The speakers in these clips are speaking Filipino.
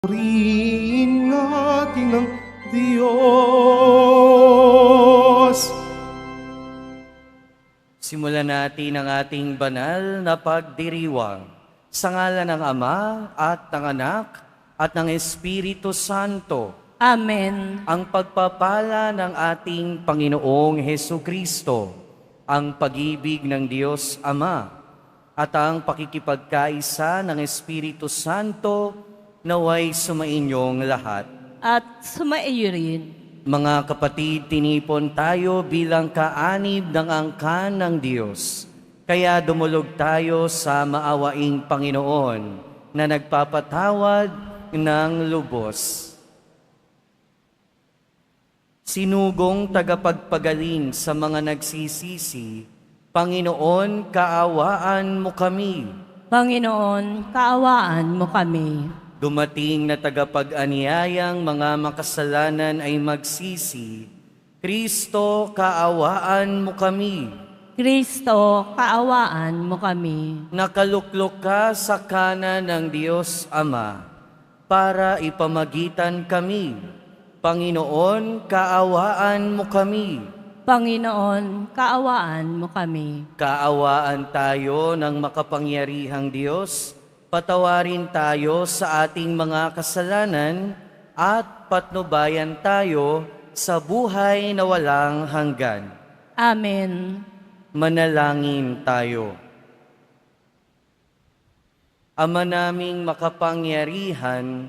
Purihin natin ang Diyos. Simulan natin ang ating banal na pagdiriwang sa ngalan ng Ama at ng Anak at ng Espiritu Santo. Amen. Ang pagpapala ng ating Panginoong Hesukristo, ang pag-ibig ng Diyos Ama, at ang pakikipagkaisa ng Espiritu Santo naway sumainyong lahat. At sumaiyo rin. Mga kapatid, tinipon tayo bilang kaanib ng angkan ng Diyos. Kaya dumulog tayo sa maawaing Panginoon na nagpapatawad ng lubos. Sinugong tagapagpagaling sa mga nagsisisi, Panginoon, kaawaan mo kami. Panginoon, kaawaan mo kami. Dumating na tagapag-anyayang mga makasalanan ay magsisi, Kristo, kaawaan mo kami. Kristo, kaawaan mo kami. Nakaluklok ka sa kanan ng Diyos Ama para ipamagitan kami. Panginoon, kaawaan mo kami. Panginoon, kaawaan mo kami. Kaawaan tayo ng makapangyarihang Diyos. Patawarin tayo sa ating mga kasalanan at patnubayan tayo sa buhay na walang hanggan. Amen. Manalangin tayo. Ama naming makapangyarihan,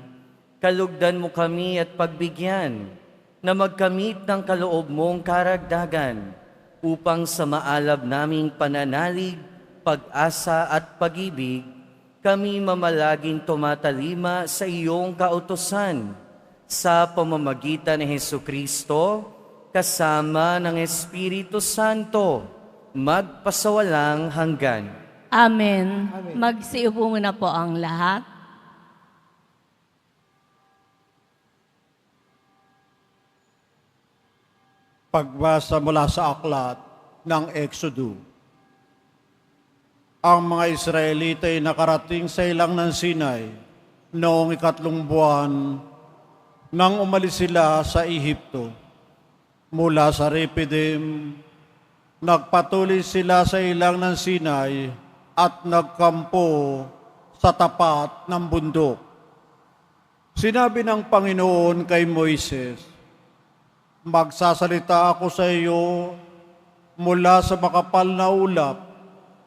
kalugdan mo kami at pagbigyan na magkamit ng kaloob mong karagdagan upang sa maalab naming pananalig, pag-asa at pag-ibig, kami mamalaging tumatalima sa iyong kautusan sa pamamagitan ni Hesukristo kasama ng Espiritu Santo magpasawalang hanggan. Amen. Magsiupo muna po ang lahat. Pagbasa mula sa aklat ng Exodo. Ang mga Israelita ay nakarating sa ilang ng Sinai noong 3 buwan nang umalis sila sa Ehipto. Mula sa Refidim, nagpatuloy sila sa ilang ng Sinai at nagkampo sa tapat ng bundok. Sinabi ng Panginoon kay Moises, "Magsasalita ako sa iyo mula sa makapal na ulap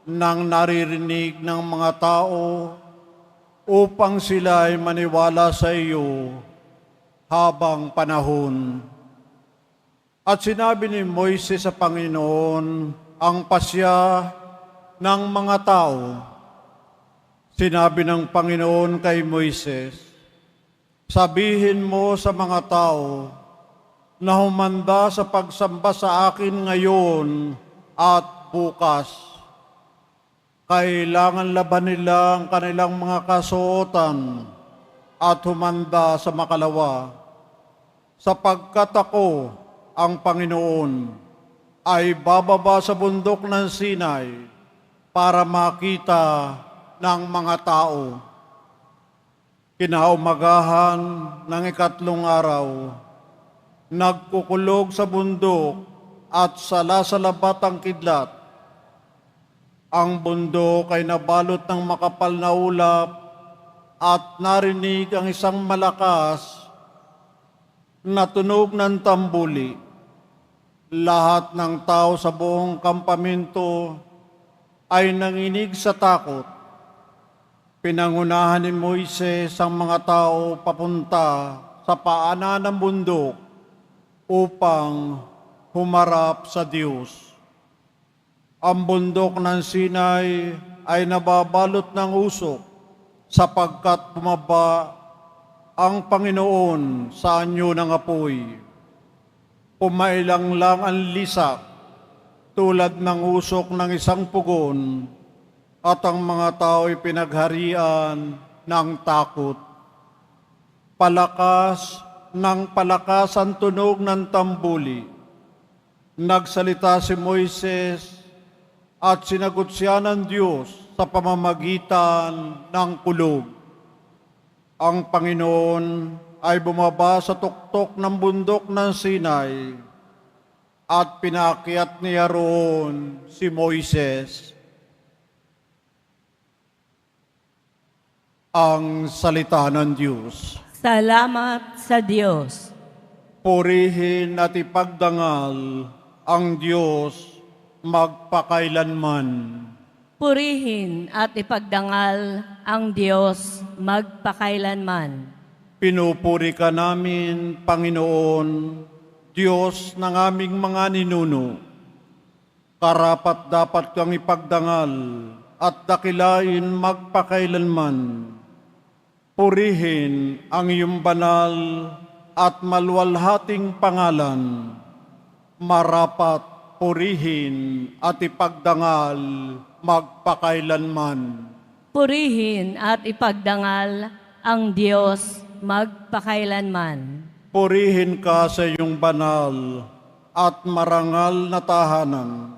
nang naririnig ng mga tao upang sila ay maniwala sa iyo habang panahon." At sinabi ni Moises sa Panginoon ang pasya ng mga tao. Sinabi ng Panginoon kay Moises, "Sabihin mo sa mga tao na humanda sa pagsamba sa akin ngayon at bukas. Kailangan laban nila ang kanilang mga kasuotan at humanda sa makalawa, sapagkat ako, ang Panginoon, ay bababa sa bundok ng Sinai para makita ng mga tao." Kinaumagahan ng 3 araw, nagkukulog sa bundok at salasalabat ang kidlat. Ang bundok ay nabalot ng makapal na ulap at narinig ang isang malakas na tunog ng tambuli. Lahat ng tao sa buong kampamento ay nanginig sa takot. Pinangunahan ni Moises ang mga tao papunta sa paanan ng bundok upang humarap sa Diyos. Ang bundok ng Sinai ay nababalot ng usok sapagkat bumaba ang Panginoon sa anyo ng apoy. Pumailang lang ang lisak tulad ng usok ng isang pugon at ang mga tao ay pinagharian ng takot. Palakas ng palakas ang tunog ng tambuli. Nagsalita si Moises at sinagot siya ng Diyos sa pamamagitan ng kulog. Ang Panginoon ay bumaba sa tuktok ng bundok ng Sinai at pinakyat niya roon si Moises. Ang salita ng Diyos. Salamat sa Diyos. Purihin at ipagdangal ang Diyos magpakailanman. Purihin at ipagdangal ang Diyos magpakailanman. Pinupuri ka namin, Panginoon, Diyos ng aming mga ninuno. Karapat dapat kang ipagdangal at dakilain magpakailanman. Purihin ang iyong banal at maluwalhating pangalan. Marapat purihin at ipagdangal magpakailanman. Purihin at ipagdangal ang Diyos magpakailanman. Purihin ka sa iyong banal at marangal na tahanan.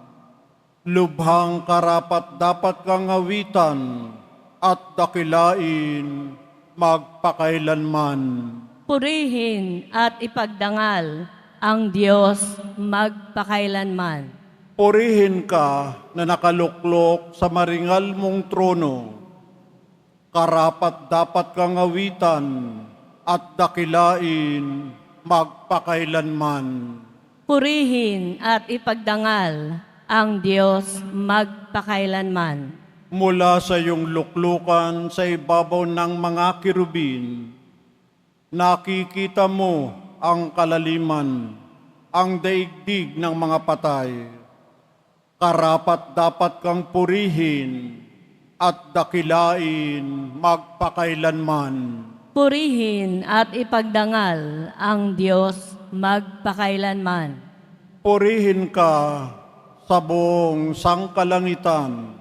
Lubhang karapat dapat kang awitan at dakilain magpakailanman. Purihin at ipagdangal ang Diyos magpakailanman. Purihin ka na nakaluklok sa maringal mong trono. Karapat dapat kang awitan at dakilain magpakailanman. Purihin at ipagdangal ang Diyos magpakailanman. Mula sa iyong luklukan sa ibabaw ng mga kirubin, nakikita mo ang kalaliman, ang daigdig ng mga patay. Karapat dapat kang purihin at dakilain magpakailanman. Purihin at ipagdangal ang Diyos magpakailanman. Purihin ka sa buong sangkalangitan.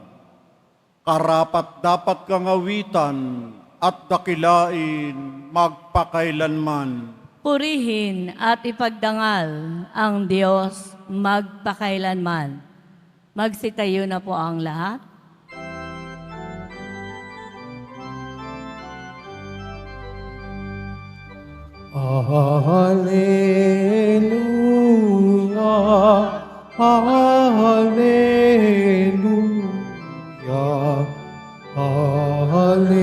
Karapat dapat kang awitan at dakilain magpakailanman. Purihin at ipagdangal ang Diyos magpakailanman. Magsitayo na po ang lahat. Hallelujah, hallelujah, hallelujah,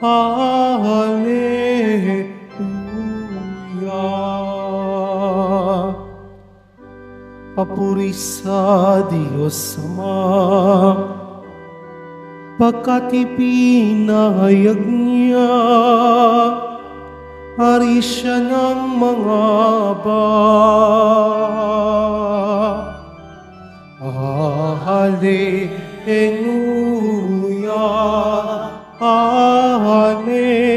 hallelujah. Papuri sa Diyos Ama, pagkat ipinahayag niya, hari siya ng mga hallelujah, hallelujah, hallelujah,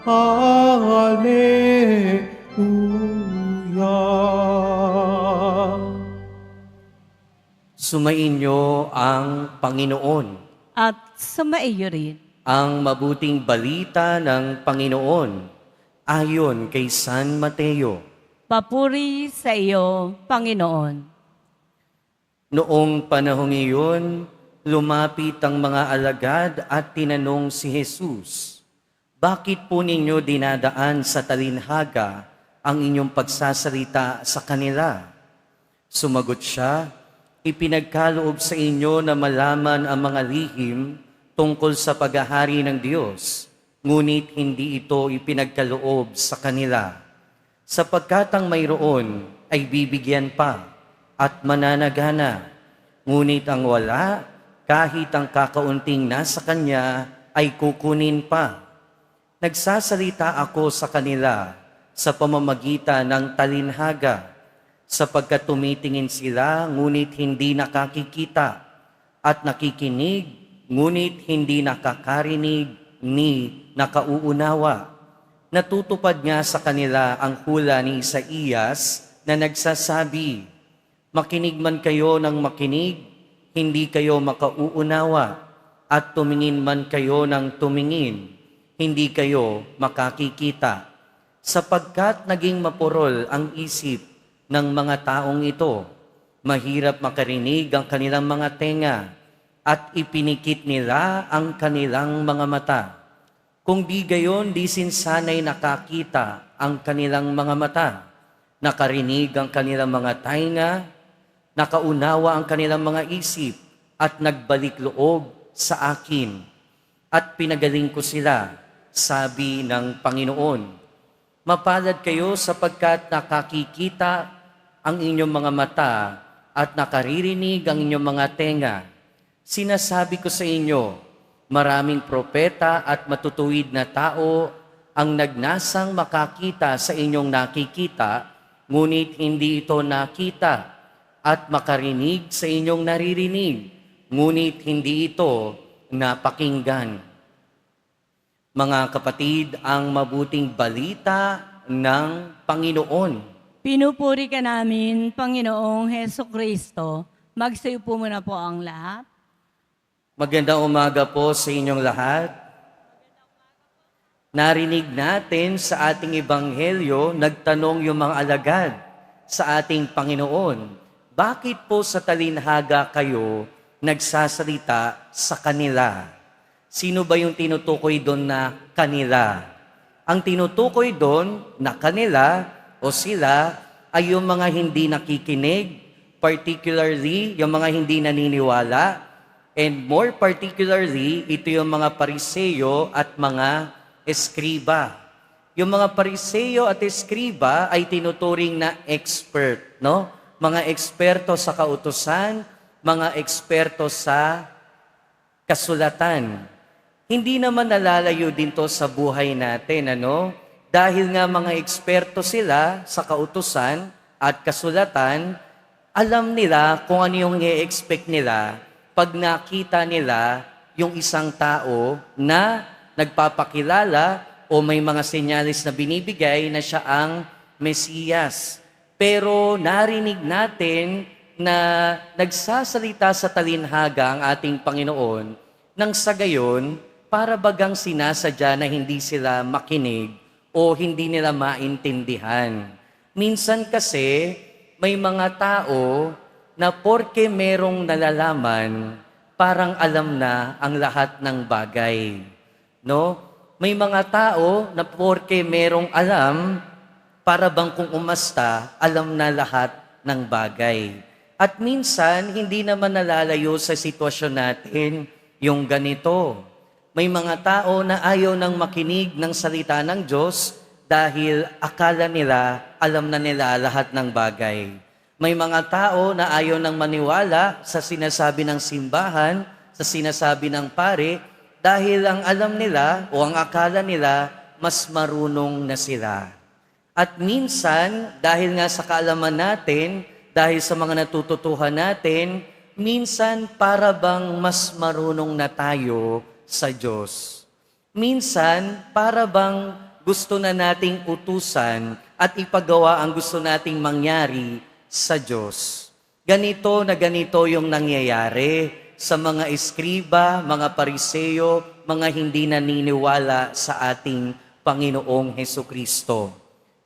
hallelujah. Sumainyo ang Panginoon. At sumaiyo rin Ang mabuting balita ng Panginoon ayon kay San Mateo. papuri sa iyo, Panginoon. Noong panahong iyon, lumapit ang mga alagad at tinanong si Jesus, "Bakit po ninyo dinadaan sa talinhaga ang inyong pagsasalita sa kanila?" Sumagot siya, "Ipinagkaloob sa inyo na malaman ang mga lihim tungkol sa paghahari ng Diyos, ngunit hindi ito ipinagkaloob sa kanila. Sapagkat ang mayroon ay bibigyan pa at mananagana, ngunit ang wala, kahit ang kakaunting nasa kanya, ay kukunin pa. Nagsasalita ako sa kanila sa pamamagitan ng talinhaga, sapagkat tumitingin sila, ngunit hindi nakakikita, at nakikinig, ngunit hindi nakakarinig ni nakauunawa. Natutupad nga sa kanila ang hula ni Isaías na nagsasabi, "Makinig man kayo ng makinig, hindi kayo makauunawa, at tumingin man kayo ng tumingin, hindi kayo makakikita. Sapagkat naging mapurol ang isip ng mga taong ito. Mahirap makarinig ang kanilang mga tenga at ipinikit nila ang kanilang mga mata. Kung di gayon, di sinsanay nakakita ang kanilang mga mata, nakarinig ang kanilang mga tainga, nakaunawa ang kanilang mga isip, at nagbalik loob sa akin, at pinagaling ko sila, sabi ng Panginoon. Mapalad kayo sapagkat nakakikita ang inyong mga mata at nakaririnig ang inyong mga tenga. Sinasabi ko sa inyo, maraming propeta at matutuwid na tao ang nagnasang makakita sa inyong nakikita, ngunit hindi ito nakita, at makarinig sa inyong naririnig, ngunit hindi ito napakinggan. Mga kapatid, ang mabuting balita ng Panginoon. Pinupuri ka namin, Panginoong Heso Kristo. Magsayo po muna po ang lahat. Magandang umaga po sa inyong lahat. Narinig natin sa ating ebanghelyo, nagtanong yung mga alagad sa ating Panginoon, bakit po sa talinhaga kayo nagsasalita sa kanila? Sino ba yung tinutukoy doon na kanila? Ang tinutukoy doon na kanila o sila ay yung mga hindi nakikinig, particularly yung mga hindi naniniwala, and more particularly, ito yung mga Pariseyo at mga Eskriba. Yung mga Pariseyo at Eskriba ay tinuturing na expert, no? Mga eksperto sa kautusan, mga eksperto sa kasulatan. Hindi naman nalalayo din to sa buhay natin, ano? Dahil nga mga eksperto sila sa kautusan at kasulatan, alam nila kung ano yung i-expect nila pag nakita nila yung isang tao na nagpapakilala o may mga senyalis na binibigay na siya ang Mesiyas. Pero narinig natin na nagsasalita sa talinhaga ang ating Panginoon nang sa gayon, para bagang sinasadya na hindi sila makinig o hindi nila maintindihan. Minsan kasi may mga tao na porke merong nalalaman, parang alam na ang lahat ng bagay. No? May mga tao na porke merong alam, para bang kung umasta, alam na lahat ng bagay. At minsan, hindi naman nalalayo sa sitwasyon natin yung ganito. May mga tao na ayaw nang makinig ng salita ng Diyos dahil akala nila, alam na nila lahat ng bagay. May mga tao na ayaw nang maniwala sa sinasabi ng simbahan, sa sinasabi ng pare, dahil ang alam nila o ang akala nila, mas marunong na sila. At minsan, dahil nga sa kaalaman natin, dahil sa mga natututuhan natin, minsan para bang mas marunong na tayo sa Diyos. Minsan, para bang gusto na nating utusan at ipagawa ang gusto nating mangyari sa Diyos. Ganito na ganito yung nangyayari sa mga eskriba, mga Pariseyo, mga hindi naniniwala sa ating Panginoong Hesukristo.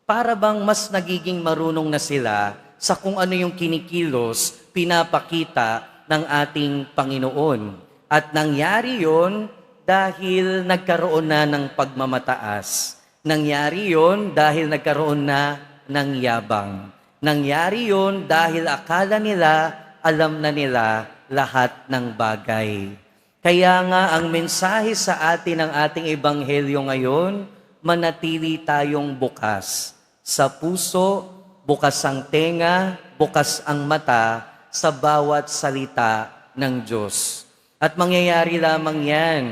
Para bang mas nagiging marunong na sila sa kung ano yung kinikilos, pinapakita ng ating Panginoon. At nangyari yon dahil nagkaroon na ng pagmamataas. Nangyari yon dahil nagkaroon na ng yabang. Nangyari yon dahil akala nila, alam na nila lahat ng bagay. Kaya nga ang mensahe sa atin ng ating ebanghelyo ngayon, manatili tayong bukas. Sa puso, bukas ang tenga, bukas ang mata sa bawat salita ng Diyos. At mangyayari lamang yan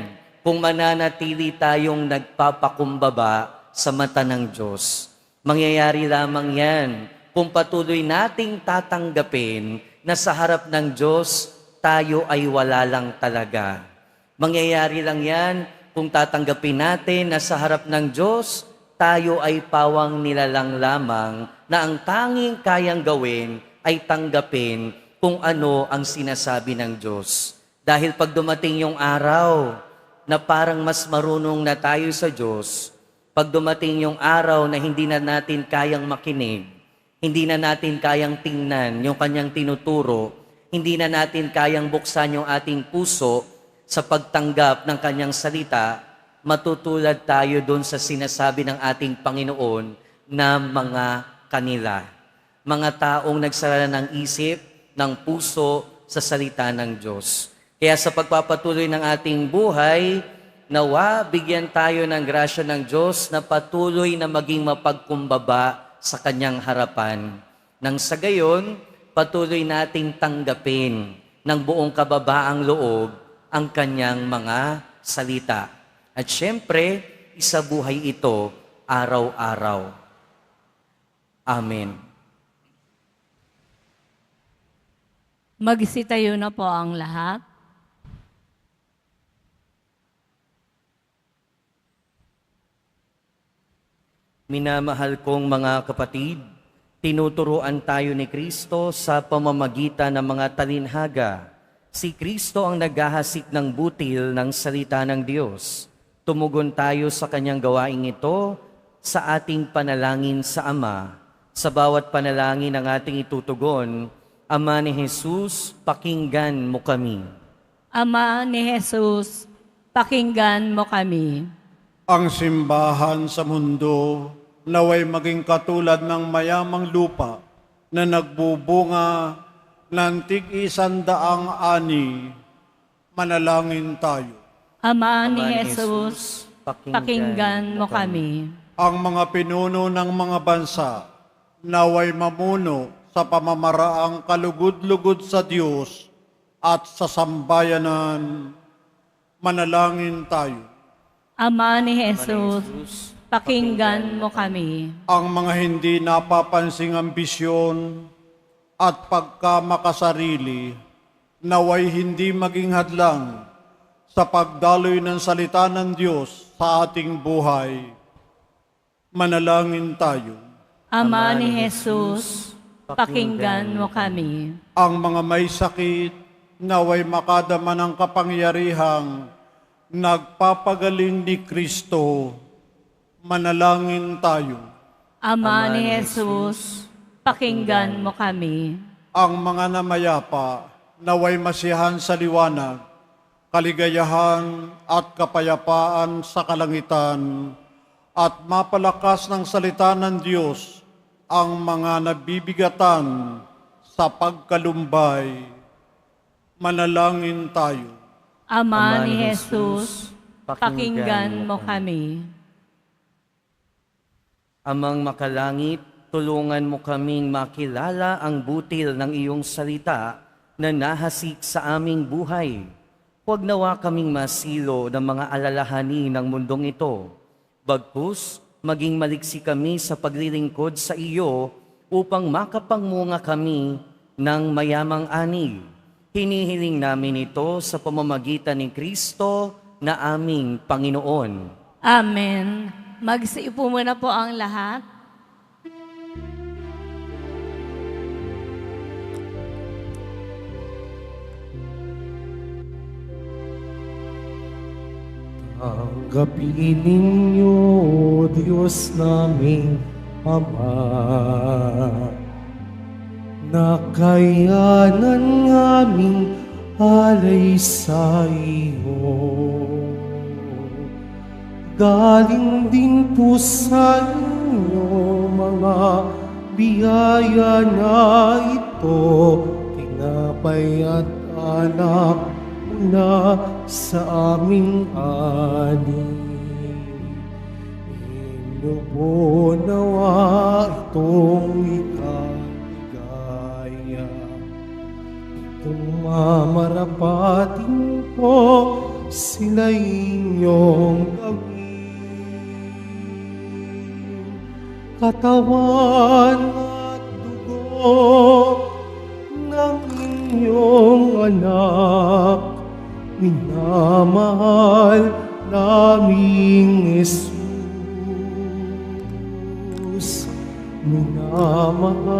kung mananatili tayong nagpapakumbaba sa mata ng Diyos. Mangyayari lamang yan kung patuloy nating tatanggapin na sa harap ng Diyos, tayo ay wala lang talaga. Mangyayari lang yan kung tatanggapin natin na sa harap ng Diyos, tayo ay pawang nilalang lamang na ang tanging kayang gawin ay tanggapin kung ano ang sinasabi ng Diyos. Dahil pag dumating yung araw na parang mas marunong na tayo sa Diyos, pag dumating yung araw na hindi na natin kayang makinig, Hindi na natin kayang tingnan yung kanyang tinuturo. Hindi na natin kayang buksan yung ating puso sa pagtanggap ng kanyang salita. Matutulad tayo doon sa sinasabi ng ating Panginoon na mga kanila. Mga taong nagsara ng isip, ng puso sa salita ng Diyos. Kaya sa pagpapatuloy ng ating buhay, nawa bigyan tayo ng grasya ng Diyos na patuloy na maging mapagkumbaba sa kanyang harapan. Nang sa gayon, patuloy nating tanggapin ng buong kababaang loob ang kanyang mga salita. At syempre, isabuhay ito araw-araw. Amen. Magsitayo na po ang lahat. Minamahal kong mga kapatid, tinuturuan tayo ni Kristo sa pamamagitan ng mga talinhaga. Si Kristo ang naghahasik ng butil ng salita ng Diyos. Tumugon tayo sa kanyang gawaing ito sa ating panalangin sa Ama. Sa bawat panalangin ng ating itutugon, Ama ni Jesus, pakinggan mo kami. Ama ni Jesus, pakinggan mo kami. Ang simbahan sa mundo naway maging katulad ng mayamang lupa na nagbubunga ng tig-100 ani. Manalangin tayo. Ama ni Ama ni Jesus, Jesus, pakinggan mo kami. Ang mga pinuno ng mga bansa naway mamuno sa pamamaraang kalugod-lugod sa Diyos at sa sambayanan. Manalangin tayo. Ama ni Ama ni Jesus, Jesus, pakinggan mo kami. Ang mga hindi napapansing ambisyon at pagkamakasarili naway hindi maging hadlang sa pagdaloy ng salita ng Diyos sa ating buhay. Manalangin tayo. Ama ni Jesus, pakinggan mo kami. Ang mga may sakit naway makadama ng kapangyarihang nagpapagaling ni Kristo. Manalangin tayo. Ama ni Jesus, pakinggan mo kami. Ang mga namayapa naway masiyahan sa liwanag, kaligayahan at kapayapaan sa kalangitan, at mapalakas ng salita ng Diyos ang mga nabibigatan sa pagkalumbay. Manalangin tayo. Ama ni Jesus, pakinggan mo kami. Amang makalangit, tulungan mo kaming makilala ang butil ng iyong salita na nahasik sa aming buhay. Huwag nawa kaming masilo ng mga alalahanin ng mundong ito. Bagkus, maging maliksi kami sa paglilingkod sa iyo upang makapangmunga kami ng mayamang ani. Hinihiling namin ito sa pamamagitan ni Kristo na aming Panginoon. Amen. Magsiupo muna po ang lahat. Tanggapin ninyo, Diyos naming Ama, nakayanan aming alay sa iyo. Galing din po sa inyo mga biyaya na ito, tinapay at anak na sa aming ani. Inyo po nawa itong ikaligaya, itong mamarapatin po sila inyong gawin. Katawan at dugo ng inyong anak, minamahal naming Jesus. Minamahal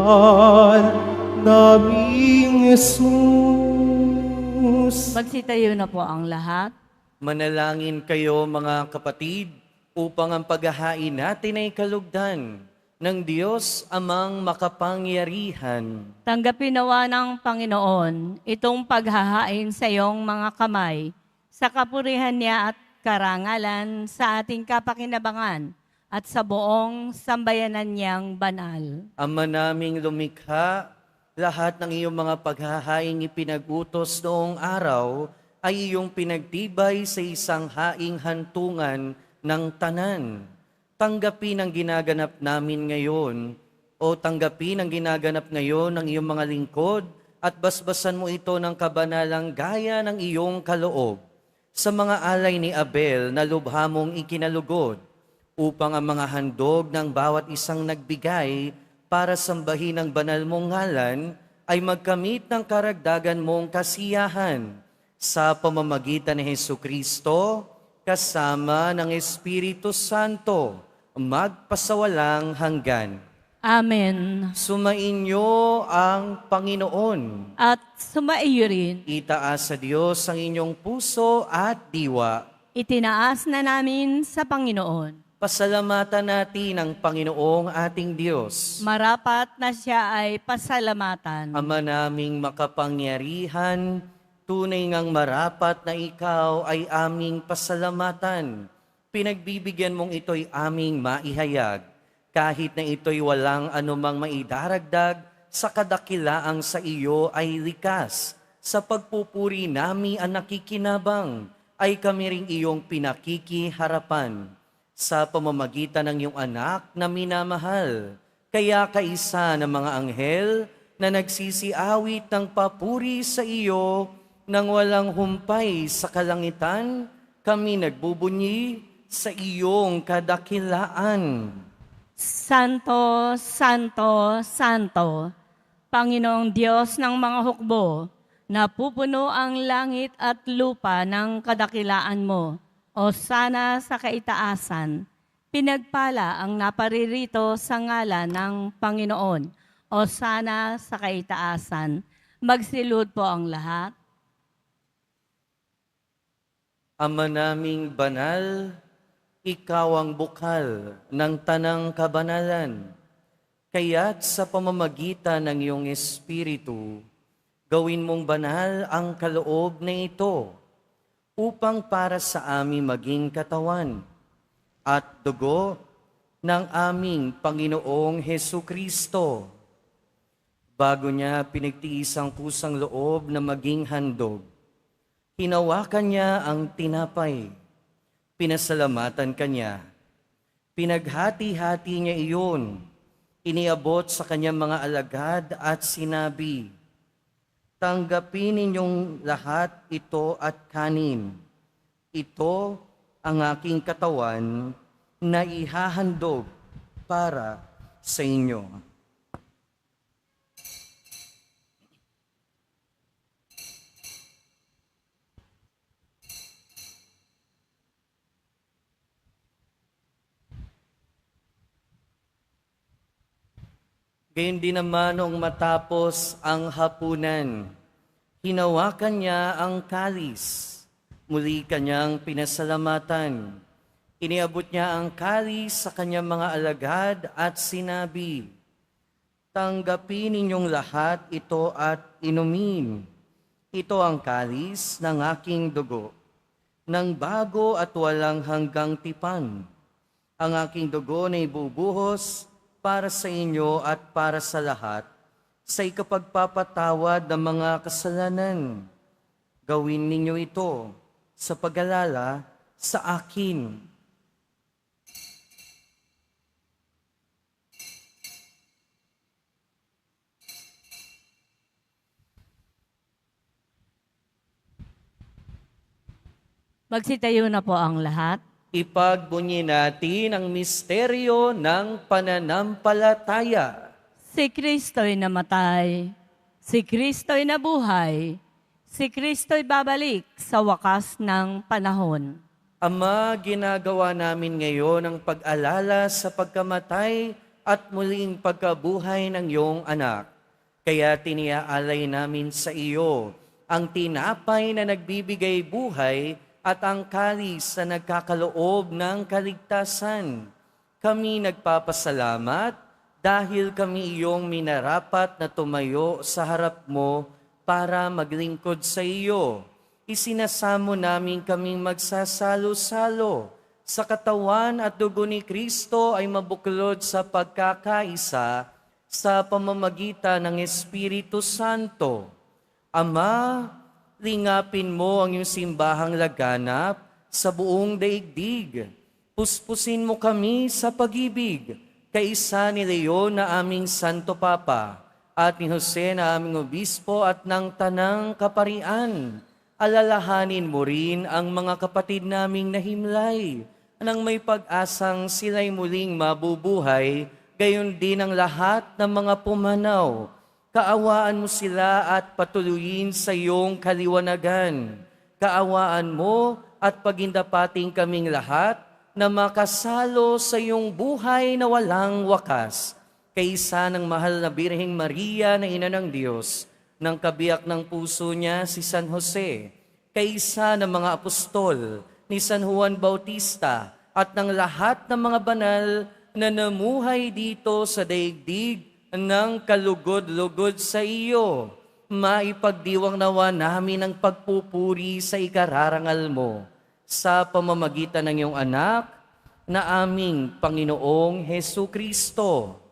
naming Jesus. Magsitayo na po ang lahat. Manalangin kayo mga kapatid upang ang paghahain natin ay kalugdan ng Diyos amang makapangyarihan. Tanggapin nawa ng Panginoon itong paghahain sa iyong mga kamay, sa kapurihan niya at karangalan sa ating kapakinabangan at sa buong sambayanan niyang banal. Ama naming lumikha, lahat ng iyong mga paghahaing ipinag-utos noong araw ay iyong pinagtibay sa isang haing hantungan ng tanan. Tanggapin ang ginaganap namin ngayon o tanggapin ang ginaganap ngayon ng iyong mga lingkod at basbasan mo ito ng kabanalang gaya ng iyong kaloob sa mga alay ni Abel na lubha mong ikinalugod upang ang mga handog ng bawat isang nagbigay para sambahin ang banal mong ngalan ay magkamit ng karagdagan mong kasiyahan sa pamamagitan ni Hesukristo kasama ng Espiritu Santo, magpasawalang hanggan. Amen. Sumainyo ang Panginoon. At sumaiyo rin, Itaas sa Diyos ang inyong puso at diwa. itinaas na namin sa Panginoon. Pasalamatan natin ang Panginoong ating Diyos. Marapat na siya ay pasalamatan. Ama naming makapangyarihan, tunay ngang marapat na ikaw ay aming pasalamatan. Pinagbibigyan mong ito'y aming maihayag, kahit na ito'y walang anumang maidaragdag sa kadakilaang sa iyo ay likas. Sa pagpupuri nami ang nakikinabang, ay kami ring iyong pinakikiharapan sa pamamagitan ng iyong anak na minamahal. Kaya kaisa ng mga anghel na nagsisiawit ng papuri sa iyo, nang walang humpay sa kalangitan, kami nagbubunyi sa iyong kadakilaan. Santo, Santo, Santo, Panginoong Diyos ng mga hukbo, napupuno ang langit at lupa ng kadakilaan mo, o sana sa kaitaasan. Pinagpala ang naparirito sa ngalan ng Panginoon, o sana sa kaitaasan. Magsilud po ang lahat. Ama naming banal, ikaw ang bukal ng tanang kabanalan. Kaya't sa pamamagitan ng iyong Espiritu, gawin mong banal ang kaloob na ito upang para sa amin maging katawan at dugo ng aming Panginoong Hesukristo. Bago niya pinagtiis ang kusang loob na maging handog, hinawakan niya ang tinapay, pinasalamatan kanya, pinaghati-hati niya iyon, iniabot sa kanyang mga alagad at sinabi, tanggapin ninyong lahat ito at kanin. Ito ang aking katawan na ihahandog para sa inyo. Gayun din naman noong matapos ang hapunan, hinawakan niya ang kalis, muli kanyang pinasalamatan. Iniabot niya ang kalis sa kanyang mga alagad at sinabi, tanggapin ninyong lahat ito at inumin. Ito ang kalis ng aking dugo, ng bago at walang hanggang tipan. Ang aking dugo na ibubuhos para sa inyo at para sa lahat, sa ikapagpapatawad ng mga kasalanan. Gawin ninyo ito sa pag-alala sa akin. Magsitayo na po ang lahat. Ipagbunyi natin ang misteryo ng pananampalataya. Si Kristo'y namatay, si Kristo'y nabuhay, si Kristo'y babalik sa wakas ng panahon. Ama, ginagawa namin ngayon ang pag-alala sa pagkamatay at muling pagkabuhay ng iyong anak. Kaya tiniaalay namin sa iyo ang tinapay na nagbibigay buhay at ang kalis na nagkakaloob ng kaligtasan. Kami nagpapasalamat dahil kami iyong minarapat na tumayo sa harap mo para maglingkod sa iyo. Isinasamo namin kaming magsasalo-salo sa katawan at dugo ni Kristo ay mabuklod sa pagkakaisa sa pamamagitan ng Espiritu Santo. Ama, lingapin mo ang iyong simbahang laganap sa buong daigdig. Puspusin mo kami sa pag-ibig, kaisa ni Leon na aming Santo Papa, at ni Jose na aming Obispo at ng Tanang Kaparian. Alalahanin mo rin ang mga kapatid naming nahimlay, nang may pag-asang sila'y muling mabubuhay, gayon din ang lahat ng mga pumanaw. Kaawaan mo sila at patuloyin sa iyong kaliwanagan. Kaawaan mo at pagindapating kaming lahat na makasalo sa iyong buhay na walang wakas. Kaysa ng mahal na Birheng Maria na Ina ng Diyos, ng kabiyak ng puso niya si San Jose, kaysa ng mga apostol, ni San Juan Bautista, at ng lahat ng mga banal na namuhay dito sa daigdig ng kalugod-lugod sa iyo. Maipagdiwang nawa namin ang pagpupuri sa ikararangal mo sa pamamagitan ng iyong anak na aming Panginoong Hesu Kristo.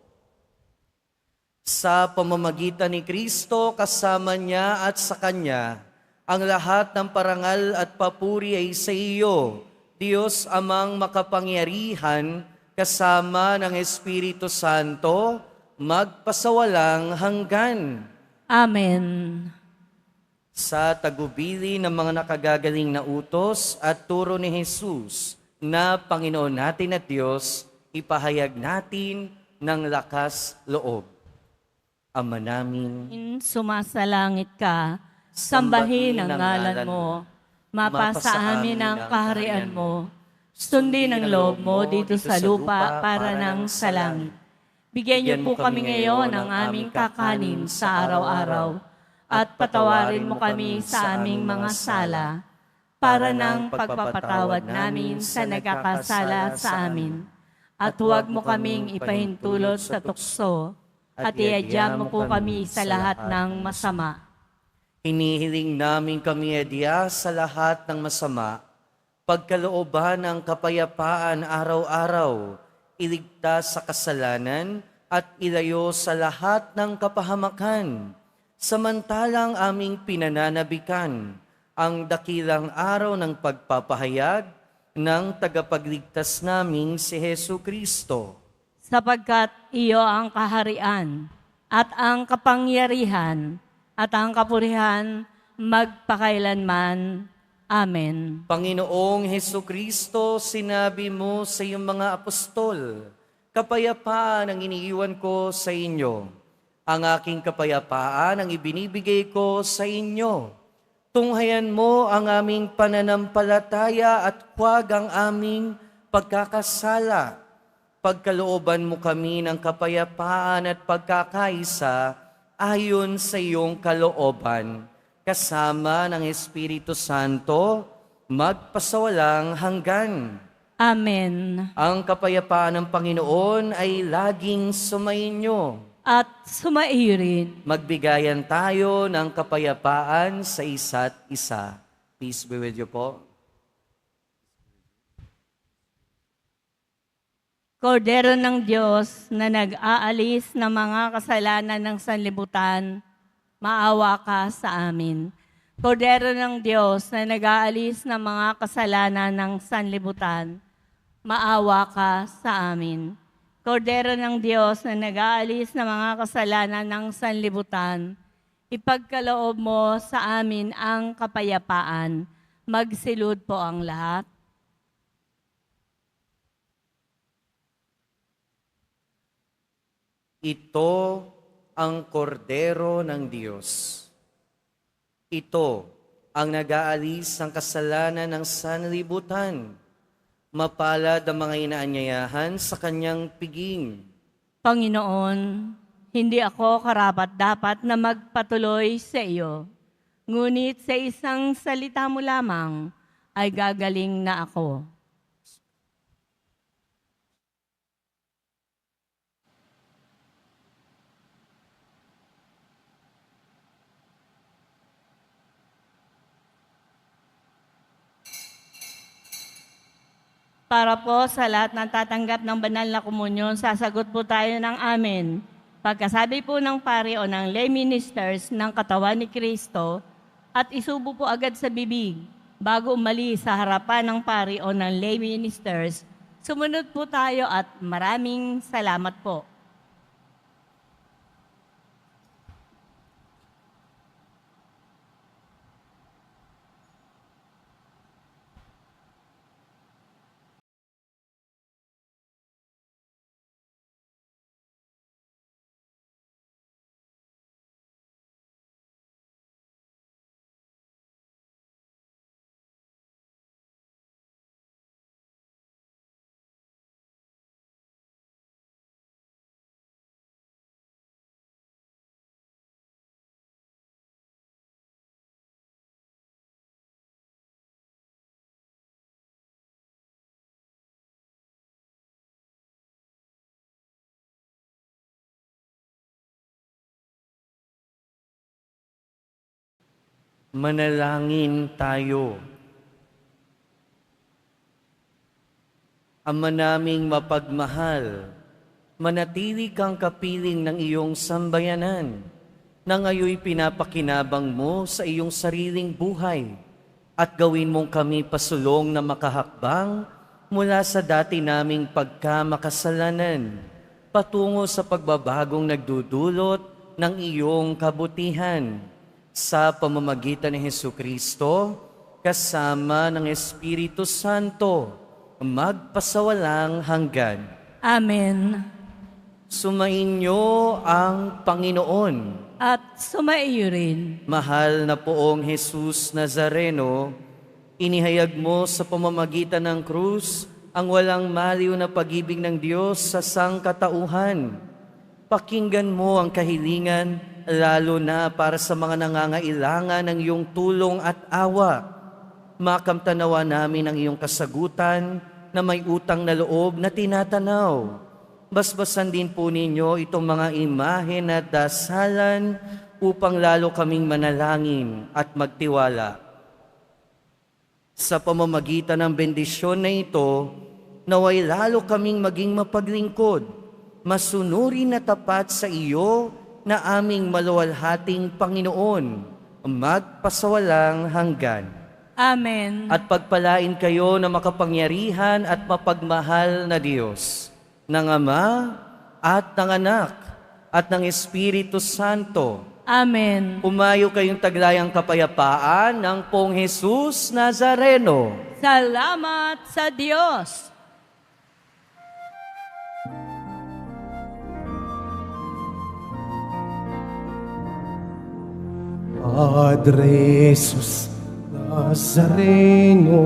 Sa pamamagitan ni Kristo, kasama niya at sa Kanya, ang lahat ng parangal at papuri ay sa iyo, Diyos Amang makapangyarihan, kasama ng Espiritu Santo, magpasawalang hanggan. Amen. Sa tagubili ng mga nakagagaling na utos at turo ni Jesus na Panginoon natin at Diyos, ipahayag natin ng lakas loob. Ama namin, Sumasalangit ka, sambahin ang ngalan mo, mapasa amin ang kaharian mo, sundin ang loob mo dito sa lupa para nang sa langit. Bigyan niyo po kami ngayon ng aming kakanin sa araw-araw, at patawarin mo kami sa aming mga sala, para ng pagpapatawad namin sa nagkakasala sa amin. At huwag mo kaming ipahintulot sa tukso, at iadya mo po kami sa lahat ng masama. hinihiling namin kami adya sa lahat ng masama, pagkalooban ng kapayapaan araw-araw, iligtas sa kasalanan at ilayo sa lahat ng kapahamakan. Samantalang aming pinananabikan ang dakilang araw ng pagpapahayag ng tagapagligtas naming si Hesu Kristo. Sapagkat iyo ang kaharian at ang kapangyarihan at ang kapurihan magpakailanman. Amen. Panginoong Hesu Kristo, sinabi mo sa iyong mga apostol, kapayapaan ang iniiwan ko sa inyo. Ang aking kapayapaan ang ibinibigay ko sa inyo. Tunghayan mo ang aming pananampalataya at huwag ang aming pagkakasala. Pagkalooban mo kami ng kapayapaan at pagkakaisa ayon sa iyong kalooban, kasama ng Espiritu Santo, magpasawalang hanggan. Amen. Ang kapayapaan ng Panginoon ay laging sumainyo. At sumairin. Magbigayan tayo ng kapayapaan sa isa't isa. Peace be with you po. Kordero ng Diyos na nag-aalis ng mga kasalanan ng sanlibutan, maawa ka sa amin. Kordero ng Diyos na nag-aalis ng mga kasalanan ng sanlibutan, maawa ka sa amin. Kordero ng Diyos na nag-aalis ng mga kasalanan ng sanlibutan, ipagkaloob mo sa amin ang kapayapaan. Magsilud po ang lahat. Ito ang kordero ng Diyos. Ito ang nag-aalis ng kasalanan ng sanlibutan. Mapalad ang mga inaanyayahan sa kanyang piging. Panginoon, hindi ako karapat-dapat na magpatuloy sa iyo. Ngunit sa isang salita mo lamang ay gagaling na ako. Para po sa lahat ng tatanggap ng banal na komunyon, sasagot po tayo ng amen. Pagkasabi po ng pari o ng lay ministers ng katawan ni Kristo at isubo po agad sa bibig bago umalis sa harapan ng pari o ng lay ministers, sumunod po tayo at maraming salamat po. Manalangin tayo. Ama naming mapagmahal, manatili kang kapiling ng iyong sambayanan na ngayoy pinapakinabang mo sa iyong sariling buhay at gawin mong kami pasulong na makahakbang mula sa dati naming pagkamakasalanan patungo sa pagbabagong nagdudulot ng iyong kabutihan sa pamamagitan ni Hesukristo kasama ng Espiritu Santo magpasawalang hanggan. Amen. Sumainyo ang Panginoon. At sumaiyo rin. Mahal na poong Jesus Nazareno, inihayag mo sa pamamagitan ng krus ang walang maliw na pag-ibig ng Diyos sa sangkatauhan. Pakinggan mo ang kahilingan, lalo na para sa mga nangangailangan ng iyong tulong at awa. Makamtanawa namin ang iyong kasagutan na may utang na loob na tinatanaw. Basbasan din po ninyo itong mga imahe na dasalan upang lalo kaming manalangin at magtiwala. Sa pamamagitan ng bendisyon na ito, naway lalo kaming maging mapaglingkod, masunurin na tapat sa iyo na aming maluwalhating Panginoon, magpasawalang hanggan. Amen. At pagpalain kayo na makapangyarihan at mapagmahal na Diyos, ng Ama at ng Anak at ng Espiritu Santo. Amen. Umayo kayong taglayang kapayapaan ng Poong Jesus Nazareno. Salamat sa Diyos. Padre Jesus Nazareno,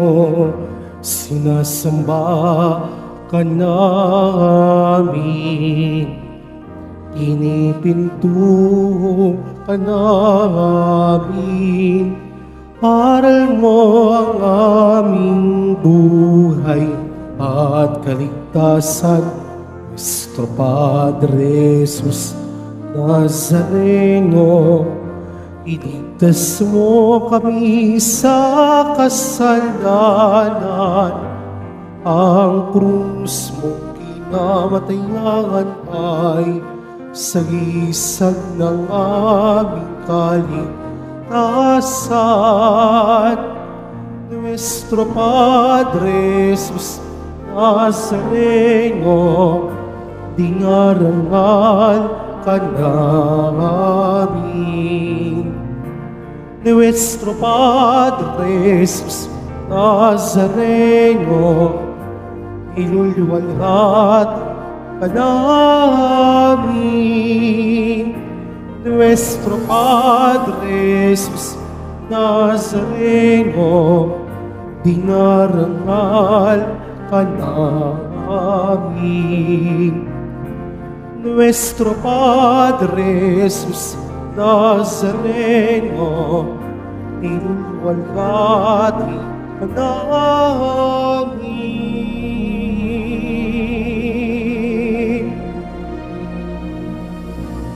sinasamba ka namin. Pinipinto ka namin. Aral mo ang aming buhay at kaligtasan. Nuestro Padre Jesus Nazareno, iligtas mo kami sa kasalanan. Ang krus mong kinamatayan ay sagisag ng aming kaligtasan. Nuestro Padre Jesus Nazareno, dingarangal ka namin. Nuestro Padre Jesus Nazareno, inulwalhat ka namin. Nuestro Padre Jesus Nazareno, dinarangal ka namin. Nuestro Padre Jesus Nazareno, inulwalhati ka namin.